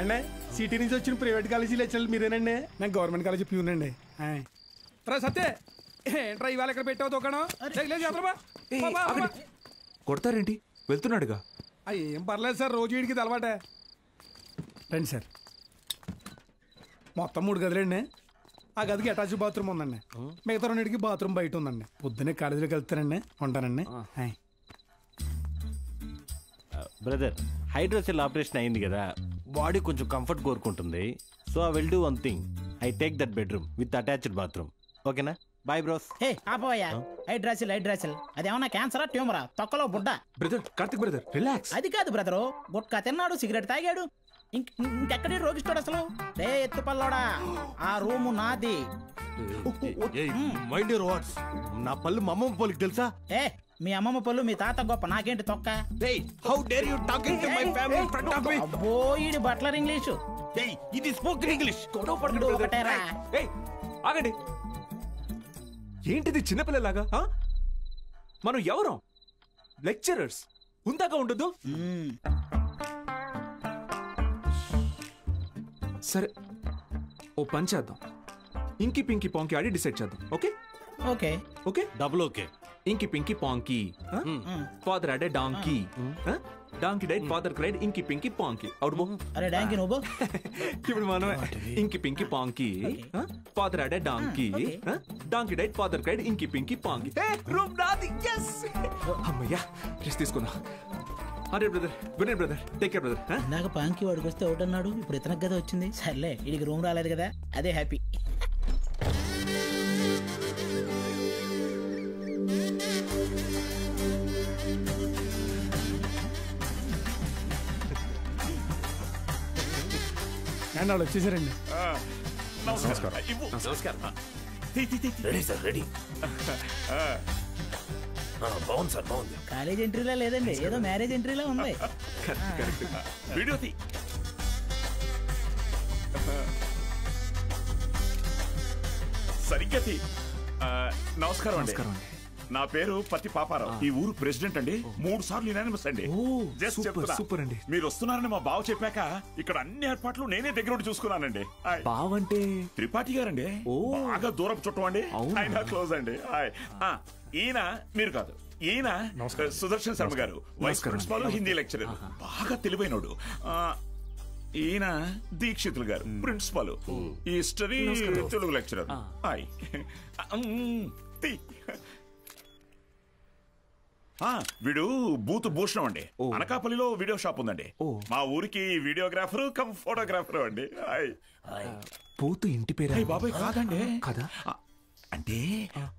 అండి సిటీ నుంచి వచ్చిన ప్రైవేట్ కాలేజీ లెక్చరర్ మీరేనండి? నేను గవర్నమెంట్ కాలేజీ ప్యూనండి. రా సత్తే ఏంట్రా ఇవాళ ఇక్కడ పెట్టావు తోకడం? కొడతారేంటి? వెళ్తున్నాడుగా. ఏం పర్లేదు సార్, రోజు వీడికి అలవాటే. రండి సార్. మొత్తం 3 గదులండి. ఆ గదికి అటాచ్ బాత్రూమ్ ఉందండి. మిగతా 2కి బాత్రూమ్ బయట ఉందండి. పొద్దున్నే కాలేజీలోకి వెళ్తానండి, ఉంటానండి. బ్రదర్, హైడ్రోసెల్ ఆపరేషన్ అయింది కదా, బాడీ కొంచెం కంఫర్ట్ కోరుకుంటుంది. So I will do one thing, I take that bedroom with attached bathroom. ఓకేనా? Bye bros. హే ఆపోయా, హైడ్రాసిల్ అదేమన్నా క్యాన్సరా ట్యూమరా తొక్కలో బుడ్డ? Brother Karthik brother relax. అది కాదు బ్రదరు, గుట్కా తిన్నాడు, సిగరెట్ తాగాడు, ఇంకెక్కడే రోగిస్తాడు అసలు. రే ఎత్తు పల్లోడా, ఆ రూము నాది. Mind your words. నా పళ్ళు మా అమ్మమ్మ పోలికి తెలుసా? ఏ మీ అమ్మమ్మ పళ్ళు మీ తాత గొప్ప, నాకేంటి తొక్క? How dare you talking to my family in front of me? అబ్బో ఈడి బట్లర్ ఇంగ్లీషు. ఇది స్పోకెన్ ఇంగ్లీష్. గొడవ పడకడు ఒకటేరా. ఆగండి, ఏంటిది చిన్నపిల్లలాగా? మనం ఎవరం? లెక్చరర్స్. ఉందాక ఉండదు. సరే, ఓ పని చేద్దాం. ఇంకి పింకి పాంకి ఆడి డిసైడ్ చేద్దాం. Okay okay okay, double okay. Inky pinky ponky. Father had a donkey, donkey died, father cried, inky pinky పాంకి. అవును. అరే డాంకీ నువ్వు. ఇప్పుడు మనమే inky pinky ponky, father had a donkey, donkey died, father cried, inky pinky ponky. Room నాది. yes. అమ్మయ్యా, rest తీసుకున్నా. అరే brother, good night brother, take care brother. ఇందాక పాంకి వాడికి వస్తే ఒకటి అన్నాడు, ఇప్పుడు ఇతనికి కదా వచ్చింది. సర్లే, వీడికి రూమ్ రాలేదు కదా, అదే హ్యాపీ. అండ్ వాళ్ళు వచ్చేసారండి. నమస్కారం. Ready sir, ready. బాగుంది సార్, బాగుంది. కాలేజ్ ఎంట్రీలా లేదండి, ఏదో మ్యారేజ్ ఎంట్రీలా ఉంది. వీడియో తీ. సరిగ్గా తీ. నమస్కారం అండి. నా పేరు పత్తి పాపారావు. ఈ ఊరు ప్రెసిడెంట్ అండి. 3 సార్లు యునానిమస్ అండి. సూపర్ అండి. మీరు వస్తున్నారని మా బావ చెప్పాక ఇక్కడ అన్ని ఏర్పాట్లు నేనే దగ్గర ఉండి చూసుకున్నానండి. బావంటే త్రిపాఠి గారండి. బాగా దూరపు చుట్టం అండి. ఆయన క్లోజ్ అండి. ఈయన మీరు కాదు, ఈయన సుదర్శన్ శర్మ గారు, వైస్ ప్రిన్సిపాల్, హిందీ లెక్చరర్, బాగా తెలివైనడు. ఈయన దీక్షితులు గారు, ప్రిన్సిపాల్, హిస్టరీ తెలుగు లెక్చరర్. వీడు బూత్ భూషణం అండి. అనకాపల్లిలో వీడియో షాప్ ఉందండి. మా ఊరికి వీడియోగ్రాఫర్ కమ్ ఫోటోగ్రాఫర్ అండి. బూత్ ఇంటి పేరు? బాబాయ్ కాదండి. కదా, అంటే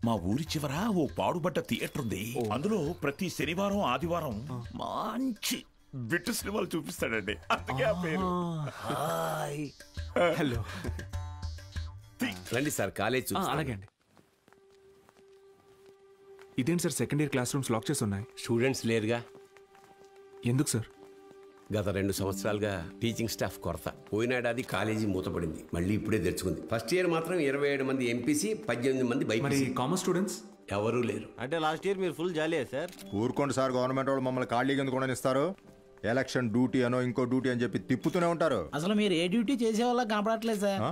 మా ఊరి చివర ఓ పాడుబడ్డ థియేటర్ ఉంది. అందులో ప్రతి శనివారం ఆదివారం మంచి బిట్టు సినిమాలు చూపిస్తాడండి. అందుకే ఆ పేరు. హలో, రండి సార్, కాలేజ్. అలాగే అండి. ఇదేంటి sir, second year classrooms lock చేసి ఉన్నాయి? స్టూడెంట్స్ లేరుగా. ఎందుకు సార్? గత 2 సంవత్సరాలుగా టీచింగ్ స్టాఫ్ కొరత. పోయినాడాది కాలేజీ మూతపడింది, మళ్ళీ ఇప్పుడే తెరుచుకుంది. ఫస్ట్ ఇయర్ మాత్రం 27 మంది ఎంపీసీ, 18 మంది బైపీసీ. కామర్స్ స్టూడెంట్స్ ఎవరూ లేరు. అంటే లాస్ట్ ఇయర్ మీరు ఫుల్ జాలీయా సార్? ఊరుకోండి సార్, గవర్నమెంట్ వాళ్ళు మమ్మల్ని ఖాళీగా ఎందుకు ఇస్తారు? ఎలక్షన్ డ్యూటీ అనో ఇంకో డ్యూటీ అని చెప్పి తిప్పుతూనే ఉంటారు. అసలు మీరు ఏ డ్యూటీ చేసే వాళ్ళ కనపడట్లేదు సార్.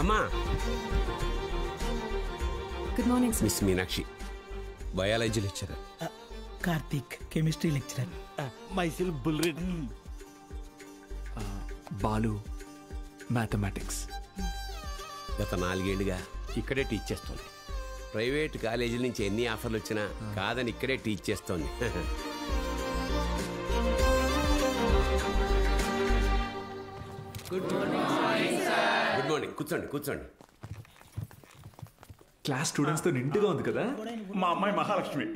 అమ్మా, good morning sir. Miss Meenakshi, biology lecturer. Karthik, chemistry lecturer. Myself బుల్రెడ్. బాలు, మ్యాథమెటిక్స్. గత 4 ఏళ్లుగా ఇక్కడే టీచ్ చేస్తోంది. ప్రైవేట్ కాలేజీల నుంచి ఎన్ని ఆఫర్లు వచ్చినా కాదని ఇక్కడే టీచ్ చేస్తోంది. Good morning. కూర్చోండి, కూర్చోండి. క్లాస్ స్టూడెంట్స్ తో నిండుగా ఉంది కదా. మా అమ్మాయి మహాలక్ష్మి.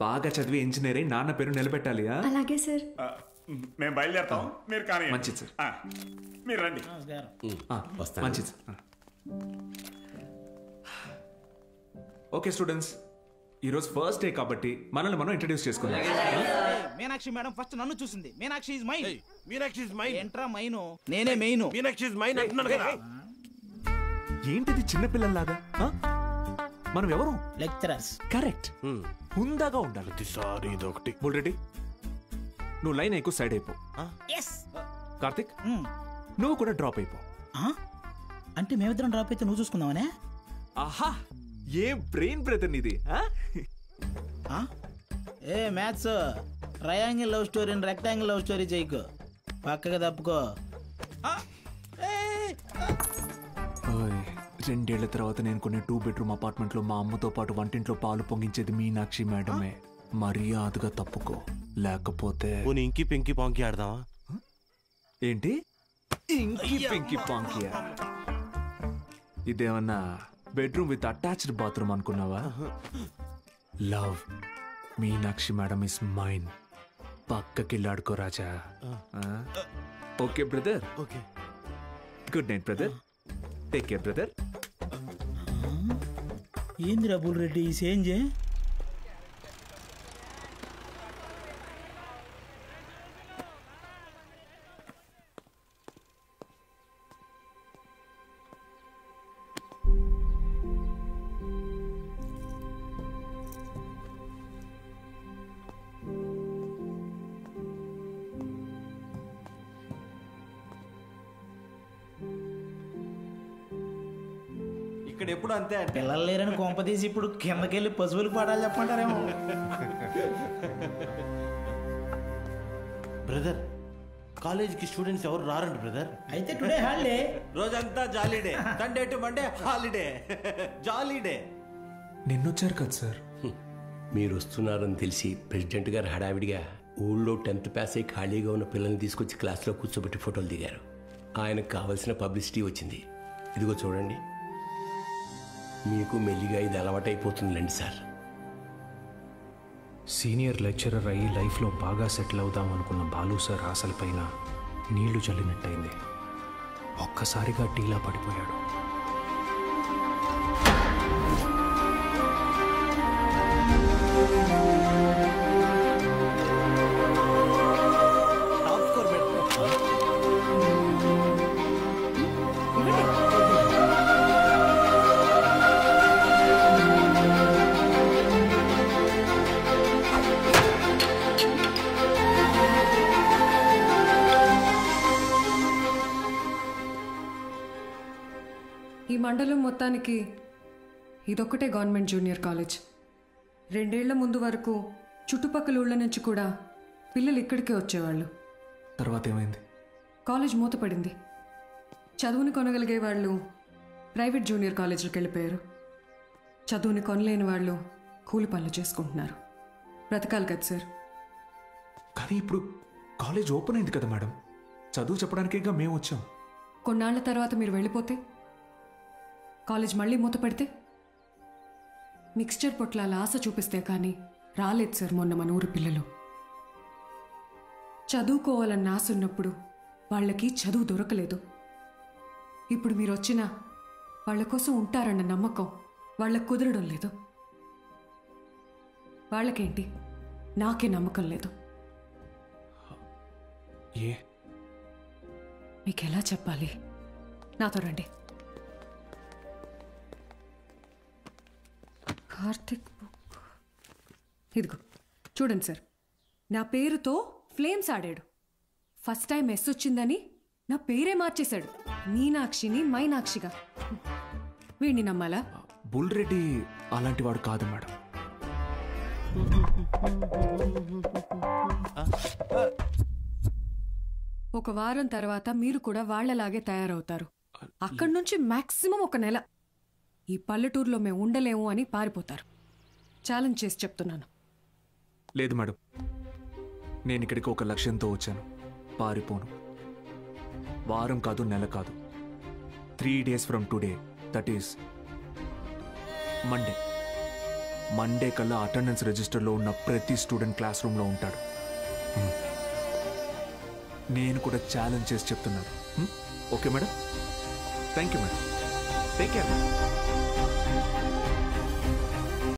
బాగా చదివి ఇంజనీర్ అయి నాన్న పేరు నిలబెట్టాలి. అలాగే సార్. మేము బయలుదేరుతాం, మీరు కానీ. మంచిది సార్. మీరు రండి. మంచిది సార్. ఓకే స్టూడెంట్స్, ఈ రోజు ఫస్ట్ డే కాబట్టి మనల్ని మనం ఇంట్రడ్యూస్ చేసుకుందాం. మీనాక్షి మేడం ఫస్ట్ నన్ను చూసింది. Meenakshi is mine. Meenakshi is mine. ఎంట్రా మైను, నేనే మెయిన్. మీనాక్షి ఇస్ మైన్ అంటున్నాను కదా. ఏంటిది చిన్నపిల్లల్లాగా? మనం ఎవరు? లెక్చరర్స్. కరెక్ట్. హుందాగా ఉండాలి. సారీ ఇదొకటి. బుల్రెడ్డి నువ్వు లైన్ ఎక్కువ సైడ్ అయిపో. కార్తిక్ నువ్వు కూడా డ్రాప్ అయిపో. అంటే మేమిద్దరం డ్రాప్ అయితే నువ్వు చూసుకుందామనే? ఆహా ఏ బ్రెయిన్ బ్రదర్ నీది. ఏ మ్యాథ్స్ ట్రయాంగిల్ లవ్ స్టోరీని రెక్టాంగిల్ లవ్ స్టోరీ చేయకు, పక్కగా తప్పుకో. 2 ఏళ్ల తర్వాత నేను కొన్ని 2 బెడ్రూమ్ అపార్ట్మెంట్ లో మా అమ్మతో పాటు వంటింట్లో పాలు పొంగించేది మీనాక్షి మేడమే. మర్యాదగా తప్పుకో, లేకపోతే ఇంకి పెంకి పాంకి ఆడదామా? ఏంటి ఇంకి పెంకి పాంకియా? ఇదేమన్నా బెడ్రూమ్ విత్ అటాచ్డ్ బాత్రూమ్ అనుకున్నావా? Love Meenakshi madam is mine. పక్కకిల్లాడుకో రాజా. Okay brother. Okay. Good night brother. Take care brother. ఏందిరా బుల్రెడ్డి ఈ సేంజ్? ఇక్కడ ఎప్పుడు అంతే అంటే పిల్లలు లేరని కొంపదీసి ఇప్పుడు కిందకెళ్ళి పశువులకు పాడాలి చెప్పంటారేమో. బ్రదర్ కాలేజీకి స్టూడెంట్స్ ఎవరు రారండి బ్రదర్. అయితే టుడే హాలిడే. రోజంతా jolly day. Sunday to Monday holiday. Jolly day. నిన్నొచ్చారు కదా సార్. మీరు వస్తున్నారని తెలిసి ప్రెసిడెంట్ గారు హడావిడిగా ఊళ్ళో 10th పాస్ అయి ఖాళీగా ఉన్న పిల్లల్ని తీసుకొచ్చి క్లాస్లో కూర్చోబెట్టి ఫోటోలు దిగారు. ఆయనకు కావలసిన పబ్లిసిటీ వచ్చింది. ఇదిగో చూడండి, మీకు మెల్లిగా ఇది అలవాటైపోతుందిలేండి సార్. సీనియర్ లెక్చరర్ అయ్యి లైఫ్లో బాగా సెటిల్ అవుదాం అనుకున్న బాలు సార్ ఆశలపైన నీళ్లు చల్లినట్టయింది. ఒక్కసారిగా టీలా పడిపోయాడు. ఈ మండలం మొత్తానికి ఇదొక్కటే గవర్నమెంట్ జూనియర్ కాలేజ్. 2 ఏళ్ల ముందు వరకు చుట్టుపక్కల ఊళ్ళ నుంచి కూడా పిల్లలు ఇక్కడికే వచ్చేవాళ్ళు. తర్వాత ఏమైంది? కాలేజ్ మూతపడింది. చదువుని కొనగలిగే వాళ్ళు ప్రైవేట్ జూనియర్ కాలేజీలకు వెళ్ళిపోయారు. చదువుని కొనలేని వాళ్ళు కూలి పనులు చేసుకుంటున్నారు. బ్రతకాలి కదా సార్. కానీ ఇప్పుడు కాలేజ్ ఓపెన్ అయింది కదా మేడం. చదువు చెప్పడానికేగా మేము వచ్చాం. కొన్నాళ్ల తర్వాత మీరు వెళ్ళిపోతే కాలేజ్ మళ్ళీ మూతపడితే మిక్స్చర్ పొట్లాల ఆశ చూపిస్తే కానీ రాలేదు సార్ మొన్న మన ఊరు పిల్లలు. చదువుకోవాలన్న ఆశ ఉన్నప్పుడు వాళ్ళకి చదువు దొరకలేదు. ఇప్పుడు మీరు వచ్చినా వాళ్ళ కోసం ఉంటారన్న నమ్మకం వాళ్ళకు కుదరడం లేదు. వాళ్ళకేంటి, నాకే నమ్మకం లేదు. మీకెలా చెప్పాలి? నాతో రండి. కార్తిక్ బుక్ ఇదిగో చూడండి సార్. నా పేరుతో ఫ్లేమ్స్ ఆడాడు. ఫస్ట్ టైం మెస్ వచ్చిందని నా పేరే మార్చేశాడు. మీనాక్షిని మైనాక్షిగా. వీడిని నమ్మాలా? బుల్రెడ్డి అలాంటి వాడు కాదు మేడం. ఒక వారం తర్వాత మీరు కూడా వాళ్లలాగే తయారవుతారు. అక్కడి నుంచి మాక్సిమం 1 నెల ఈ పల్లెటూరులో మేము ఉండలేము అని పారిపోతారు. ఛాలెంజ్ చేసి చెప్తున్నాను. లేదు మేడం, నేను ఇక్కడికి ఒక లక్ష్యంతో వచ్చాను. పారిపోను. వారం కాదు, నెల కాదు, 3 days from today, that is Monday కల్లా అటెండెన్స్ రిజిస్టర్లో ఉన్న ప్రతి స్టూడెంట్ క్లాస్ రూమ్లో ఉంటాడు. నేను కూడా ఛాలెంజ్ చేసి చెప్తున్నాను. Okay madam? Thank you madam. Take care.